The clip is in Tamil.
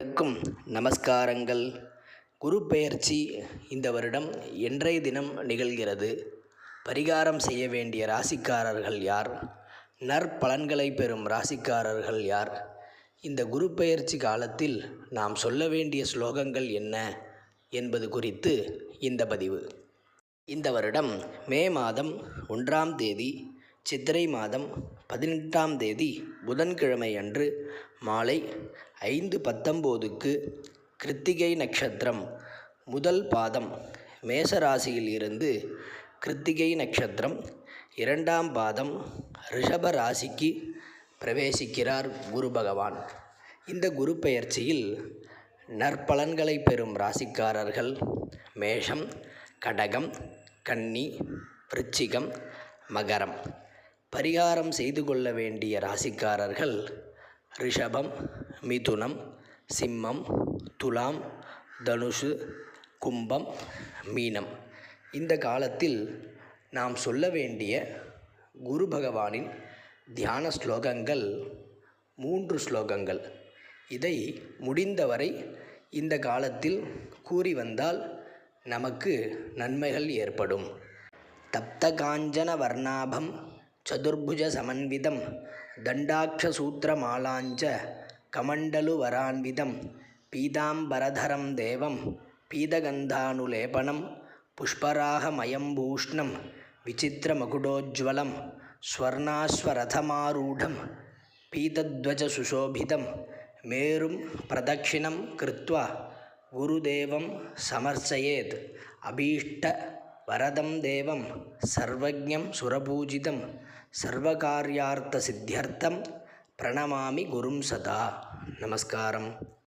அனைவருக்கும் நமஸ்காரங்கள். குரு பெயர்ச்சி இந்த வருடம் என்றைய தினம் நிகழ்கிறது? பரிகாரம் செய்ய வேண்டிய ராசிக்காரர்கள் யார்? நற்பலன்களை பெறும் ராசிக்காரர்கள் யார்? இந்த குரு பெயர்ச்சி காலத்தில் நாம் சொல்ல வேண்டிய ஸ்லோகங்கள் என்ன என்பது குறித்து இந்த பதிவு. இந்த வருடம் மே மாதம் 1ஆம் தேதி சித்திரை மாதம் 18ஆம் தேதி புதன்கிழமை அன்று மாலை 5:19க்கு கிருத்திகை நட்சத்திரம் முதல் பாதம் மேசராசியில் இருந்து கிருத்திகை நட்சத்திரம் 2ஆம் பாதம் ரிஷப ராசிக்கு பிரவேசிக்கிறார் குரு பகவான். இந்த குரு பெயர்ச்சியில் நற்பலன்களை பெறும் ராசிக்காரர்கள் மேஷம், கடகம், கன்னி, விருச்சிகம், மகரம். பரிகாரம் செய்து கொள்ள வேண்டிய ராசிக்காரர்கள் ரிஷபம், மிதுனம், சிம்மம், துலாம், தனுசு, கும்பம், மீனம். இந்த காலத்தில் நாம் சொல்ல வேண்டிய குரு பகவானின் தியான ஸ்லோகங்கள் 3 ஸ்லோகங்கள். இதை முடிந்தவரை இந்த காலத்தில் கூறி வந்தால் நமக்கு நன்மைகள் ஏற்படும். தப்த காஞ்சன வர்ணாபம் சதுர்புஜ சமன்விதம் தண்டாட்சசூத்திரமாலாஞ்ச கமண்டலு வரான்விதம் பீதாம்பரதரம் தேவம் பீதகந்தானுலேபனம் புஷ்பராகமயம்பூஷ்ணம் விசித்திரமகுடோஜ்வலம் ஸ்வர்ணாஸ்வரதமாரூಢம் பீதத்வஜ சுசோபிதம் மேரும் பிரதட்சிணம் கிருத்வா குருதேவம் சமர்ச்சயேத் அபீஷ்ட வரதம் தேவம் சர்வஜ்ஞம் சுரபூஜிதம் சர்வகார்யார்த்த சித்தியர்த்தம் பிரணமாமி குரும் சதா. நமஸ்காரம்.